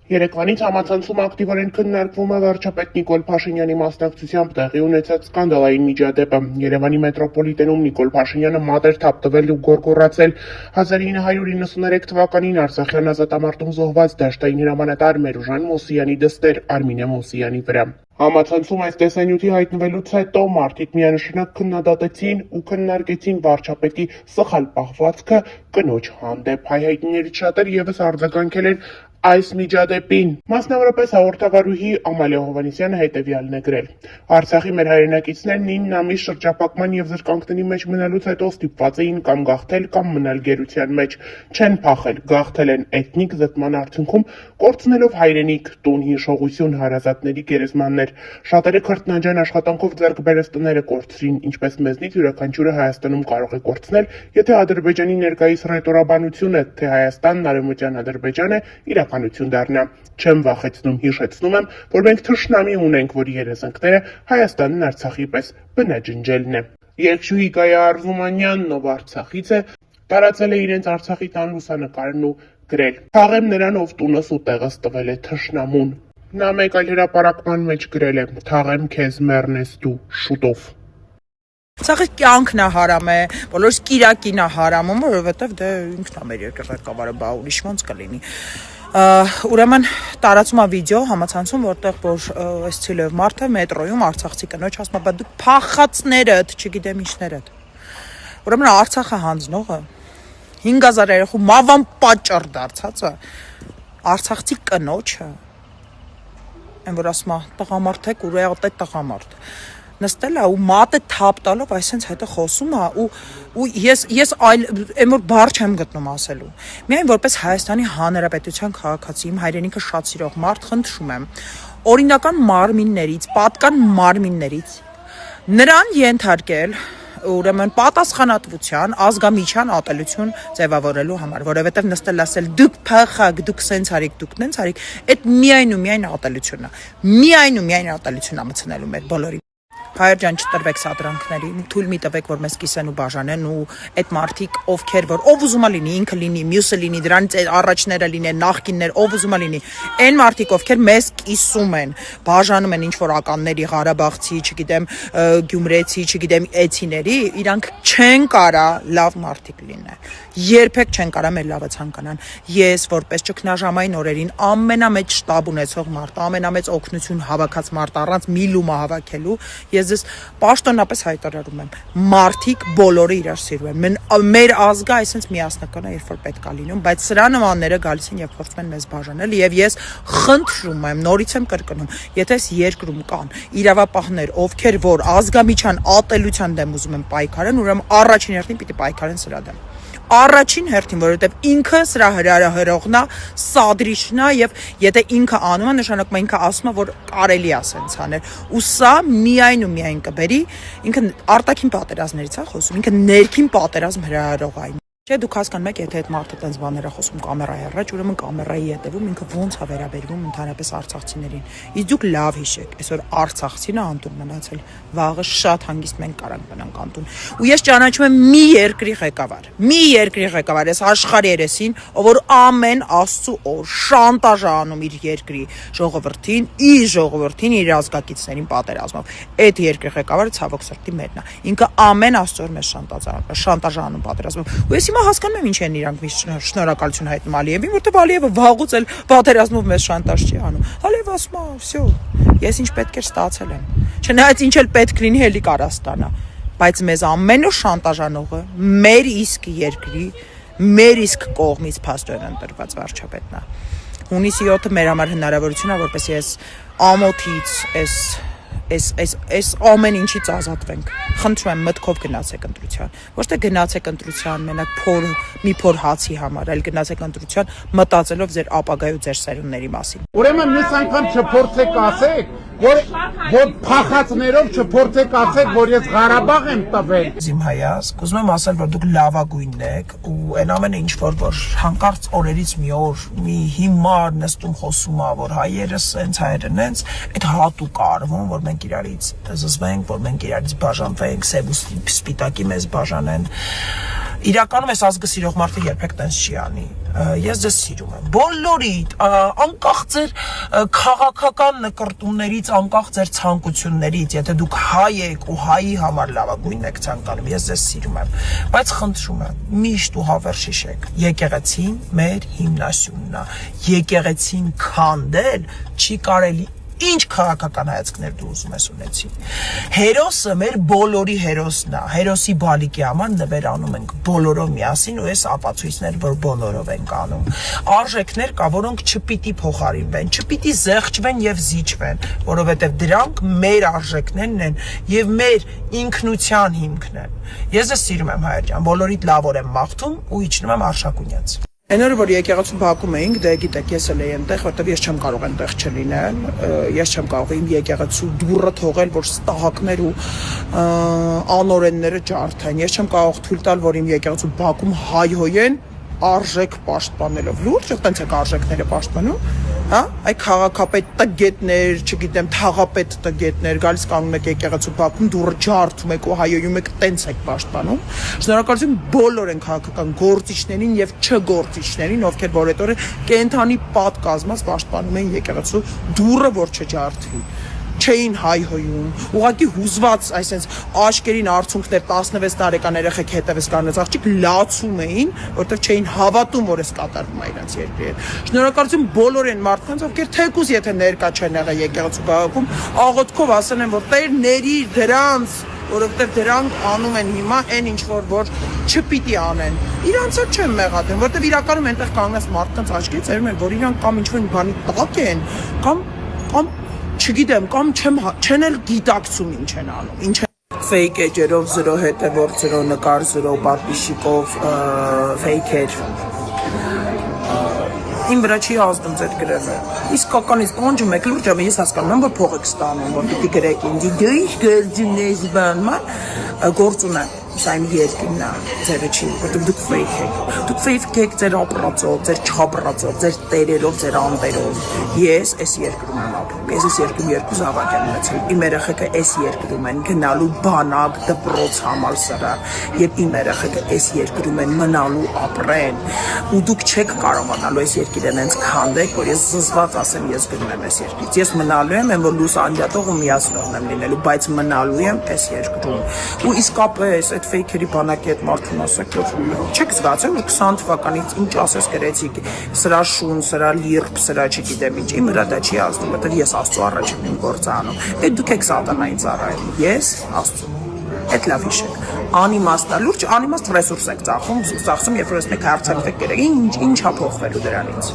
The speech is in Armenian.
Երեկվանից համացանցում ակտիվորեն քննարկվում է վարչապետ Նիկոլ Փաշինյանի մասնակցությամբ տեղի ունեցած սկանդալային միջադեպը։ Երևանի մետրոպոլիտենում Նիկոլ Փաշինյանը մատ էր թափտվել ու գոռգոռացել 1993 թվականին Արցախյան ազատամարտում զոհված դաշտային հրամանատար Մերուժան Մոսյանի դստեր Արմինե Մոսյանի վրա։ Համացանցում այս տեսանյութի հայտնվելուց հետո մարդիկ միանշանակ քննադատեցին ու քննարկեցին վարչապետի սխալ պահվածքը կնոջ հանդեպ։ Հայհայտիներից շատերը ևս արձագանքել են այս միջադեպին։ Մասնավորապես հաղորդավարուհի Ամալիա Հովհաննիսյանը հետևյալն է գրել. Արցախի մեր հայրենակիցներն 9 ամիս շրջափակման եւ զրկանքների մեջ մնալուց հետո ստիպված էին կամ գաղթել կամ մնալ գերության մեջ։ Չեն փախել, գաղթել են էթնիկ զտման արդյունքում, կորցնելով հայրենիք, տուն, հիշողություն, հարազատների գերեզմաններ։ Շատերը քրտնաջան աշխատանքով ձեռք բերած տները կորցրին, ինչպես մեզնից յուրաքանչյուրը Հայաստանում կարող է կորցնել, եթե Ադրբեջանի ներկայիս ռետորաբանությունը, թե Հայաստանն արևմտյան Ադրբեջան է, իրականություն դառնա։ Չեմ վախեցնում, հիշեցնում եմ, որ մենք թշնամի ունենք, որի երազանքները Հայաստանն Արցախի պես բնաջնջելն է։ Երգչուհի Գայա Արզումանյանն, ով Արցախից է, տարածել է իրենց Արցախի տան լուսանկարն ու գրել. Թաղեմ նրան, ով տունս ու տեղս տվել է թշնամուն։ Նա մեկ այլ հրապարակման մեջ գրել է. Թաղեմ քեզ, մեռնես դու, շուտով։ Սաղի կյանքն է հարամ է, բոլորս կիրակին է հարամում, որովհետև դե ինքն է մեր ղեկավարը, բա ուրիշ ոնց կլինի։ Ուրեմն տարածում է վիդեո համացանցում, որտեղ որ այս ցիլով մարդը մետրոյում արցախցի կնոջ ասում է, բա դուք փախածներդ, չգիտեմ ինչներդ։ Ուրեմն Արցախը հանձնողը 5000 երեխու մավան պատճառ դարձածը արցախցի կնոջը, այն որ ասում է տղամարդ եք, ուրեղտ է տղամարդ։ Նստել է ու մատը թափ տալով այսենց հետը խոսում է ու ես այլ այն որ բառ չեմ գտնում ասելու։ Միայն որպես Հայաստանի Հանրապետության քաղաքացի, իմ հայրենիքը շատ սիրող մարդ, խնդրում եմ օրինական մարմիններից, պատկան մարմիններից նրան ենթարկել ուրեմն պատասխանատվության ազգամիջյան ատելություն ձևավորելու համար, որովհետև նստել ասել դուք փախակ, դուք սենց արիք, դուք նենց արիք, այդ միայն ու միայն ատելությունն է։ Միայն ու միայն ատելություն է մտցնելու մեր բոլորի։ Հայր ջան, չտրվեք սադրանքների, թույլ մի տվեք, որ մեզ կիսեն ու բաժանեն ու այդ մարդիկ, ովքեր որ ով ուզում է լինի, ինքը լինի, մյուսը լինի, դրանից առաջները լինեն, նախկիններ, ով ուզում է լինի, այն մարդիկ, ովքեր մեզ կիսում են, բաժանում են ինչ-որ ականների, Ղարաբաղցի, չգիտեմ, գյումրեցի, չգիտեմ, էցիների, իրանք չեն կարա լավ մարդիկ լինեն։ Երբեք չեն կարա մեր լավը ցանկանան։ Ես որպես ճգնաժամային օրերին ամենամեծ շտաբ ունեցող մարդ, ամենամեծ օգնություն հավաքած մարդ առանց մի լումա հավաքելու, ես ձեզ պաշտոնապես հայտարարում եմ, մարդիկ բոլորը իրար սիրում են։ Մեր ազգը այսպես միասնական է, երբ որ պետք է լինում, բայց սրա նմանները գալիս են եւ փորձում են մեզ բաժանել եւ ես խնդրում եմ, նորից եմ կրկնում, եթե այս երկրում կան իրավապահներ, ովքեր որ ազգամիջյան ատելության դեմ ուզում են պայքարեն, ուրեմն առաջին հերթին պիտի պայքարեն սրա դեմ։ Առաջին հերթին, որովհետև ինքը սրա հրահրողն է, սադրիչն է եւ եթե ինքը անում է, նշանակում է ինքը ասում է, որ կարելի է ասենց անել։ Ու սա միայն ու միայն կբերի, ինքը արտաքին պատերազմներից է խոսում, ինքը ներքին պատերազմ հրահրող է։ Չէ, դուք հասկանում եք, եթե այդ մարդը տենց բաներ է խոսում կամերայի առաջ, ուրեմն կամերայի հետևում ինքը ոնց է վերաբերվում ընդհանրապես արցախցիներին։ Իսկ դուք լավ հիշեք, այսօր արցախցին է անտուն մնացել, վաղը շատ հանգիստ մենք կարանք մնանք անտուն։ Ու ես ճանաչում եմ մի երկրի ղեկավար, այս աշխարհի երեսին, ով որ ամեն Աստծո օր շանտաժ է անում իր երկրի ժողովրդին, իր ազգակիցներին պատերազմով։ Այդ երկրի ղեկավարը ցավոք սրտի մերն է։ Ինքը ամեն Աստծո օր մեզ շանտաժ է անում պատերազմով։ Ու ես հիմա հասկանում եմ ինչ են իրանք միշտ շնորհակալություն հայտնում Ալիևին, որտեղ Ալիևը վաղուց էլ պատերազմով մեզ շանտաժ չի անում։ Ալիևը ասում է, «Վсё, ես ինչ պետք էր ստացել եմ»։ Չնայած ինչ էլ պետք լինի, հելի կարա ստանա, բայց մեզ ամեն օր շանտաժանողը մեր իսկ երկրի, մեր իսկ կողմից փաստորեն ընտրված վարչապետն է։ Հունիսի 7-ը մեր համար հնարավորություն է, որպես ես ամոթից այս ամեն ինչից ազատվենք։ Խնդրում եմ մտքով գնացեք ընտրության։ Ոչ թե գնացեք ընտրության մենակ մի փոր հացի համար, այլ գնացեք ընտրության մտածելով ձեր ապագայի ու ձեր սերունդների մասին։ Ուրեմն մյուս անգամ չփորձեք ասեք, որ փախածներով չփորձեք ասեք, որ ես Ղարաբաղ եմ տվել։ Իմ հայացք, ուզում եմ ասել, որ դուք լավագույնն եք ու այն ամենը ինչ որ հանկարծ օրերից մի օր մի հիմար նստում խոսում է, որ հայերը սենց, հայերը նենց, այդ հատուկ արվում, որ մենք իրարից զզվենք, որ մենք իրարից բաժանվենք, սև ու սպիտակի մեզ բաժանեն։ իրականում այս ազգը սիրող մարդը երբեք տենց չի անի։ Ես ձեզ սիրում եմ։ Բոլորիդ, անկախ ձեր քաղաքական նկրտումներից, անկախ ձեր ցանկություններից, եթե դուք հայ եք ու հայի համար լավագույնն եք ցանկանում, ես ձեզ սիրում եմ, բայց խնդրում եմ, միշտ ու հավերժ հիշեք, եկեղեցին մեր հիմնասյունն է, եկեղեցին քանդել չի կարելի։ Ինչ քաղաքական հայացքներ դու ուզում ես ունեցի։ Հերոսը մեր բոլորի հերոսն է։ Հերոսի բալիկի համար նվեր անում ենք բոլորով միասին ու այս ապացույցներ, որ բոլորով ենք անում։ Արժեքներ կա, որոնք չպիտի փոխարինվեն, չպիտի զեղչվեն եւ զիջվեն, որովհետեւ դրանք մեր արժեքներն են եւ մեր ինքնության հիմքն են։ Ես ձեզ սիրում եմ հայր ջան, բոլորիդ լավ օր եմ մաղթում ու իջնում եմ Արշակունյաց։ Այն օրը, որ եկեղեցու բակում էինք, դե գիտեք, ես էլ էի այնտեղ, որտեղ ես չեմ կարող այնտեղ չլինել, ես չեմ կարող իմ եկեղեցու դուռը թողել, որ ստահակներ ու անօրենները ջարդեն, ես չեմ կարող թույլ տալ, որ իմ եկեղեցու բակում հայհոյեն արժեք պաշտպանելով, լուրջ տենց եք արժեքները պաշտպանում, հա, այ քաղաքապետ տգետներ, չգիտեմ, թաղապետ տգետներ, գալիս կանգնում եք եկեղեցու բակում, դուռը ջարդում եք ու հայոյում եք, տենց եք պաշտպանում։ Շնորհակալություն բոլոր են քաղաքական գործիչներին եւ չգործիչներին, ովքեր որ այդ օրը կենթանի պատկազմած պաշտպանում են եկեղեցու դուռը, որ չջարդվի։ Չէին հայհոյում, ուղղակի հուզված, այսպես աչքերին արցունքներ 16 տարեկան երեխեք հետևից կանած աղջիկ լացում էին, որտեղ չէին հավատում, որ էս կատարվում է իրենց երկրի հետ։ Շնորհակալություն բոլոր այն մարդկանց, ովքեր թեկուզ եթե ներկա չեն եղել եկեղեցու բակում, աղոթքով ասել են, որ Տեր ների դրանց, որովհետև դրանք անում են հիմա այն ինչ որ չպիտի անեն։ Իրանց էլ չեմ մեղադրում, որովհետև իրականում այնտեղ կանգնած մարդկանց աչքից երևում է, որ իրանք կամ ինչ-որ բանի տակ են, կամ չգիտեմ, կամ չեն էլ գիտակցում ինչ են անում, ինչ են fake էջերով 0 հետևոր 0 նկար 0 պատպիշիկով fake-էր իմ վրա չի ազդում ձեր գրելը իսկականից ոնջում եք լուրջ եմ ես հասկանում եմ որ փող եք ստանում որ պիտի գրեք ինձ դու ինչ գործում ես բանման գործ ունեմ սա իմ երկինն է ձերը չի որտեղ դուք fake եք ձեր ապրածով ձեր չապրածով ձեր տերերով ձեր անտերով ես այս երկրում եմ ապրում ես այս երկրում երկու զավակ եմ ունեցել իմ երեխեքը այս երկրում են գնալու բանակ դպրոց համալսարան եւ իմ երեխեքը այս երկրում են մնալու ապրեն ու դուք չեք կարողանալու այս երկիրը նենց քանդեք որ ես զզված ասեմ ես գնում եմ այս երկրից ես մնալու եմ որ լույս անջատող ու միացնողն եմ լինելու բայց մնալու եմ այս երկրում ու իսկապես այդ fake-երի բանակի հետ մարդուն ասեք որ չեք զգացել որ 20 թվականից ինչ ասես գրեցիք սրա շուն, սրա լիրբ, սրա չգիտեմ ինչ իմ վրա դա չի ազդում որտեղ ես Աստծո առաջ եմ գործ անում այդ դուք եք սատանային ծառայում ես Աստծո այդ լավ հիշեք անիմաստ լուրջ անիմաստ ռեսուրս եք ծախում երբ որ ես մեկ հարցակվեք գրեք ինչա փոխվելու դրանից